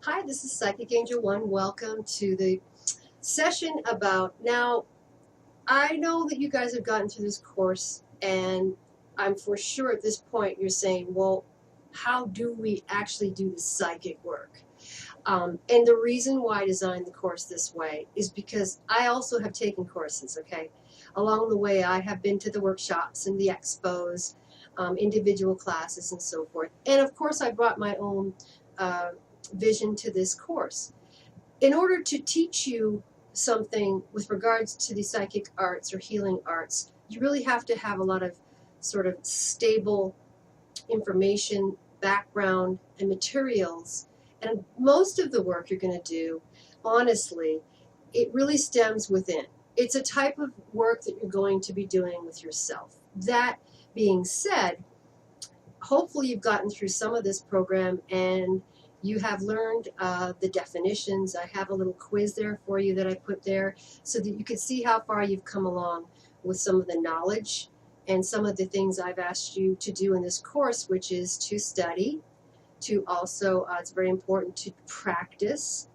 Hi, this is Psychic Angel One. Welcome to the session about now. I know that you guys have gotten through this course, and I'm for sure at this point you're saying, well, how do we actually do the psychic work? And the reason why I designed the course this way is because I also have taken courses, okay? Along the way, I have been to the workshops and the expos, individual classes, and so forth. And of course, I brought my own vision to this course. In order to teach you something with regards to the psychic arts or healing arts, you really have to have a lot of sort of stable information, background, and materials. And most of the work you're going to do, honestly, it really stems within. It's a type of work that you're going to be doing with yourself. That being said, hopefully you've gotten through some of this program and you have learned the definitions. I have a little quiz there for you that I put there so that you can see how far you've come along with some of the knowledge and some of the things I've asked you to do in this course, which is to study, to also, it's very important to practice,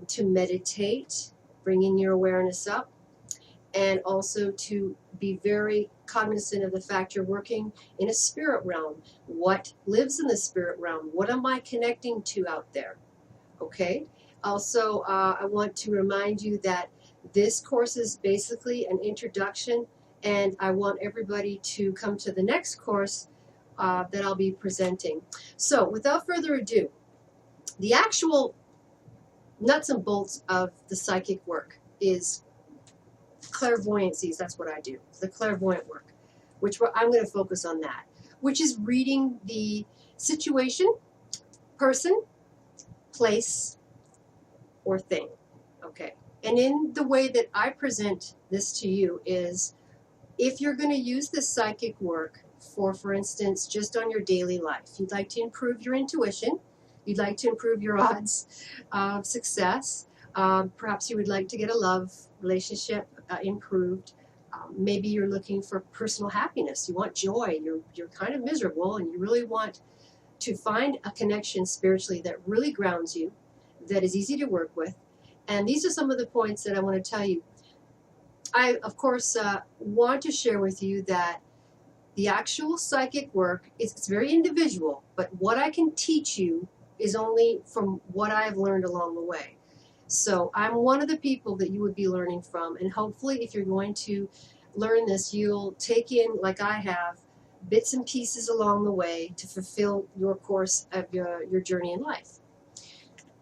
to meditate, bringing your awareness up, and also to be very cognizant of the fact you're working in a spirit realm. What lives in the spirit realm? What am I connecting to out there? Okay. Also, I want to remind you that this course is basically an introduction, and I want everybody to come to the next course that I'll be presenting. So, without further ado, the actual nuts and bolts of the psychic work is clairvoyancies. That's what I do, the clairvoyant work, which I'm going to focus on that, which is reading the situation, person, place, or thing. Okay. And in the way that I present this to you is, if you're going to use this psychic work for instance, just on your daily life, you'd like to improve your intuition, you'd like to improve your odds of success, perhaps you would like to get a love relationship improved. Maybe you're looking for personal happiness. You want joy. You're kind of miserable, and you really want to find a connection spiritually that really grounds you, that is easy to work with. And these are some of the points that I want to tell you. I, of course, want to share with you that the actual psychic work, it's very individual, but what I can teach you is only from what I've learned along the way. So I'm one of the people that you would be learning from, and hopefully if you're going to learn this, you'll take in, like I have, bits and pieces along the way to fulfill your course of your journey in life.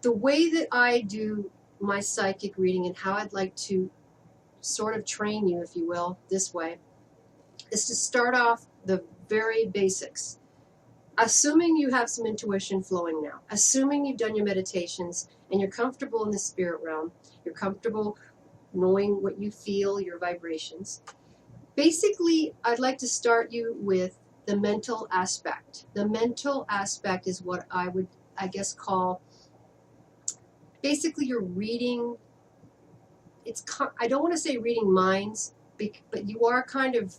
The way that I do my psychic reading and how I'd like to sort of train you, if you will, this way, is to start off the very basics. Assuming you have some intuition flowing now, assuming you've done your meditations and you're comfortable in the spirit realm, you're comfortable knowing what you feel, your vibrations. Basically, I'd like to start you with the mental aspect. The mental aspect is what I would, I guess, call basically you're reading. I don't want to say reading minds, but you are kind of,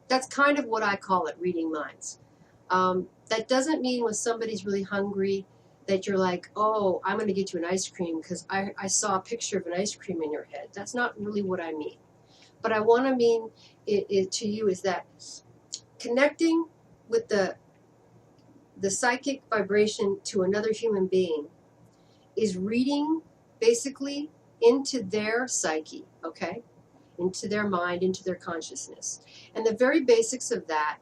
that's kind of what I call it, reading minds. That doesn't mean when somebody's really hungry that you're like, oh, I'm going to get you an ice cream because I saw a picture of an ice cream in your head. That's not really what I mean. But I want to mean it to you is that connecting with the psychic vibration to another human being is reading basically into their psyche, okay? Into their mind, into their consciousness. And the very basics of that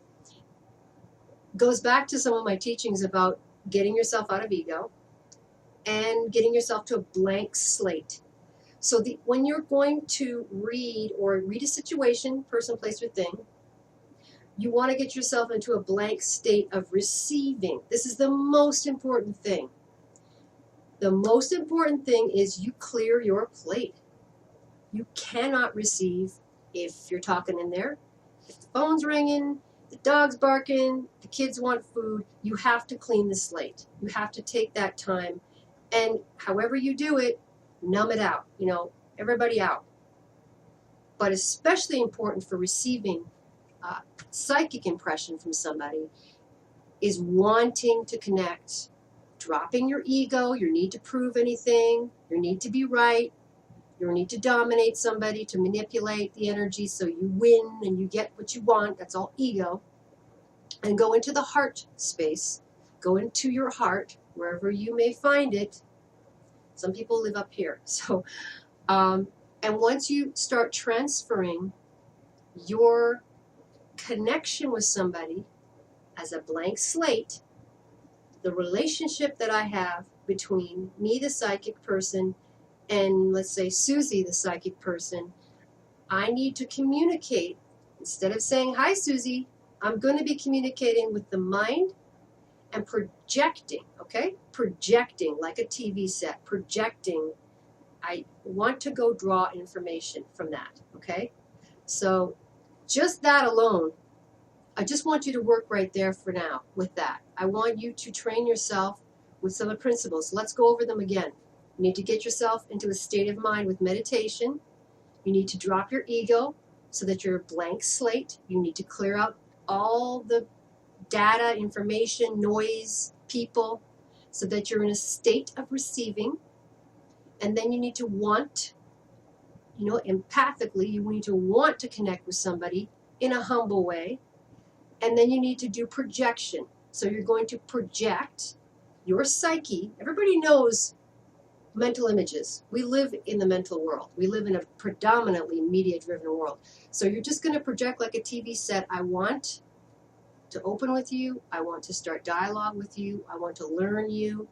goes back to some of my teachings about getting yourself out of ego and getting yourself to a blank slate. So when you're going to read a situation, person, place, or thing, you want to get yourself into a blank state of receiving. This is the most important thing. The most important thing is you clear your plate. You cannot receive if you're talking in there, if the phone's ringing, the dog's barking, the kids want food. You have to clean the slate. You have to take that time, and however you do it, numb it out, everybody out. But especially important for receiving psychic impression from somebody is wanting to connect dropping your ego, your need to prove anything, your need to be right, your need to dominate somebody, to manipulate the energy so you win and you get what you want. That's all ego. And go into the heart space. Go into your heart, wherever you may find it. Some people live up here. So, and once you start transferring your connection with somebody as a blank slate, the relationship that I have between me, the psychic person, and let's say Susie, the psychic person, I need to communicate. Instead of saying, hi, Susie, I'm going to be communicating with the mind and projecting, okay? Projecting like a TV set, projecting. I want to go draw information from that, okay? So just that alone, I just want you to work right there for now with that. I want you to train yourself with some of the principles. Let's go over them again. You need to get yourself into a state of mind with meditation. You need to drop your ego so that you're a blank slate. You need to clear out all the data, information, noise, people, so that you're in a state of receiving. And then you need to want, empathically, you need to want to connect with somebody in a humble way. And then you need to do projection. So you're going to project your psyche. Everybody knows mental images. We live in the mental world. We live in a predominantly media-driven world. So you're just going to project like a TV set. I want to open with you. I want to start dialogue with you. I want to learn you.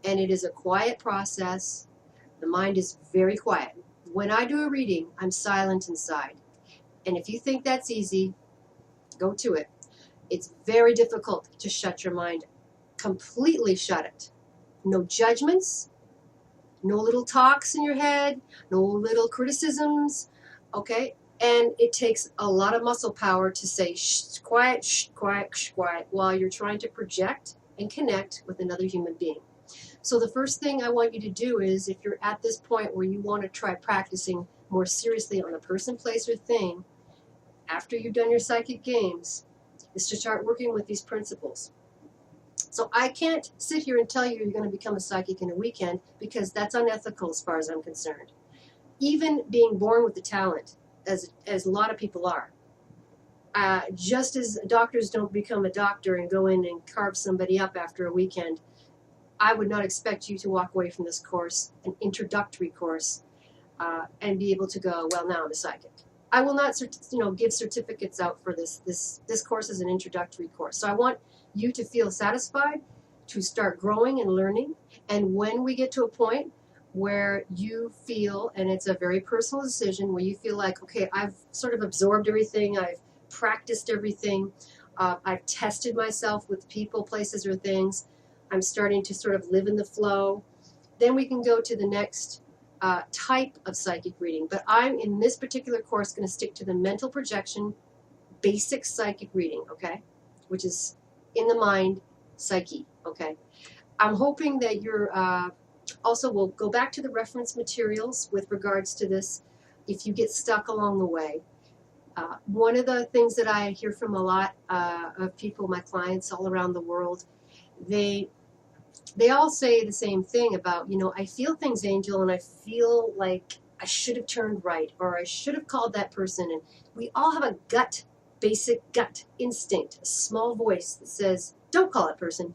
And it is a quiet process. The mind is very quiet. When I do a reading, I'm silent inside. And if you think that's easy, go to it. It's very difficult to shut your mind. Completely shut it. No judgments. No little talks in your head, no little criticisms, okay? And it takes a lot of muscle power to say shh, quiet, while you're trying to project and connect with another human being. So the first thing I want you to do is, if you're at this point where you want to try practicing more seriously on a person, place, or thing, after you've done your psychic games, is to start working with these principles. So I can't sit here and tell you you're going to become a psychic in a weekend, because that's unethical as far as I'm concerned. Even being born with the talent, as a lot of people are, just as doctors don't become a doctor and go in and carve somebody up after a weekend, I would not expect you to walk away from this course, an introductory course, and be able to go, well, now I'm a psychic. I will not give certificates out for this. This course is an introductory course. So I want you to feel satisfied, to start growing and learning. And when we get to a point where you feel, and it's a very personal decision, where you feel like, okay, I've sort of absorbed everything, I've practiced everything, I've tested myself with people, places, or things, I'm starting to sort of live in the flow, then we can go to the next type of psychic reading. But I'm, in this particular course, going to stick to the mental projection, basic psychic reading, okay, which is in the mind, psyche, okay. I'm hoping that you're, also we'll go back to the reference materials with regards to this if you get stuck along the way. One of the things that I hear from a lot of people, my clients all around the world, they all say the same thing about, I feel things, Angel, and I feel like I should have turned right, or I should have called that person. And we all have a basic gut instinct, a small voice that says, don't call that person.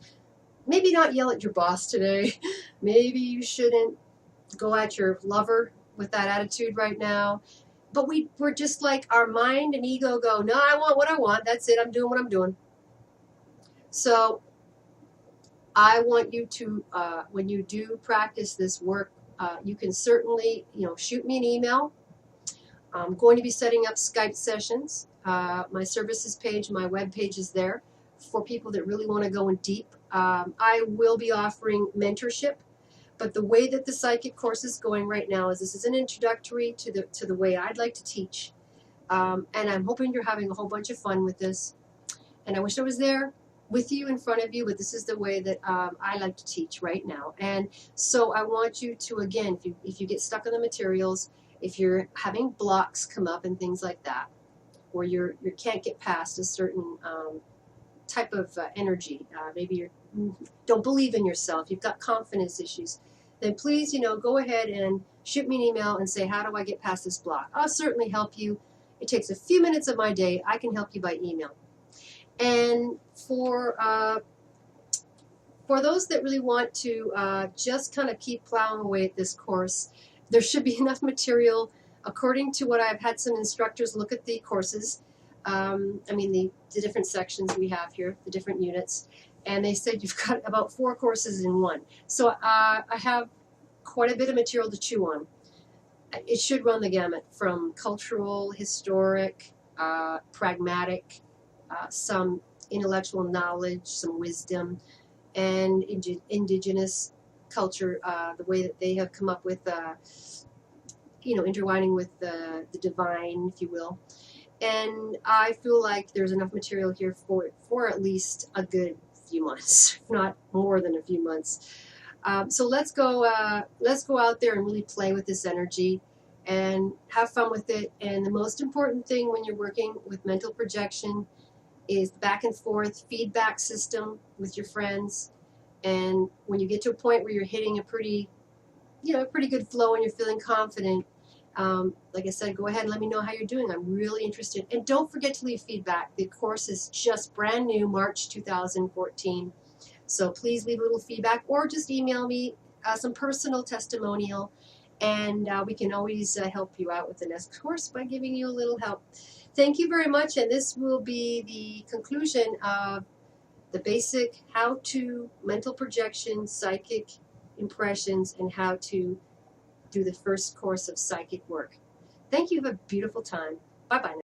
Maybe not yell at your boss today. Maybe you shouldn't go at your lover with that attitude right now. But we're just like, our mind and ego go, no, I want what I want. That's it. I'm doing what I'm doing. So I want you to, when you do practice this work, you can certainly, shoot me an email. I'm going to be setting up Skype sessions. My services page, my web page is there for people that really want to go in deep. I will be offering mentorship, but the way that the psychic course is going right now is this is an introductory to the way I'd like to teach. And I'm hoping you're having a whole bunch of fun with this. And I wish I was there with you, in front of you, but this is the way that I like to teach right now. And so I want you to, again, if you get stuck on the materials, if you're having blocks come up and things like that, or you can't get past a certain type of energy, maybe you're don't believe in yourself, you've got confidence issues, then please, go ahead and shoot me an email and say, how do I get past this block? I'll certainly help you. It takes a few minutes of my day. I can help you by email. And for those that really want to just kind of keep plowing away at this course, there should be enough material. According to what I've had some instructors look at the courses, the different sections we have here, the different units, and they said you've got about 4 courses in one. So I have quite a bit of material to chew on. It should run the gamut from cultural, historic, pragmatic, some intellectual knowledge, some wisdom, and indigenous culture, the way that they have come up with, intertwining with the divine, if you will. And I feel like there's enough material here for at least a good few months, if not more than a few months. So let's go out there and really play with this energy and have fun with it. And the most important thing when you're working with mental projection is the back and forth feedback system with your friends. And when you get to a point where you're hitting a pretty good flow and you're feeling confident, like I said, go ahead and let me know how you're doing. I'm really interested. And don't forget to leave feedback. The course is just brand new, March 2014. So please leave a little feedback or just email me some personal testimonial, and we can always help you out with the next course by giving you a little help. Thank you very much, and this will be the conclusion of the basic how-to mental projection, psychic impressions, and how to do the first course of psychic work. Thank you. Have a beautiful time. Bye-bye now.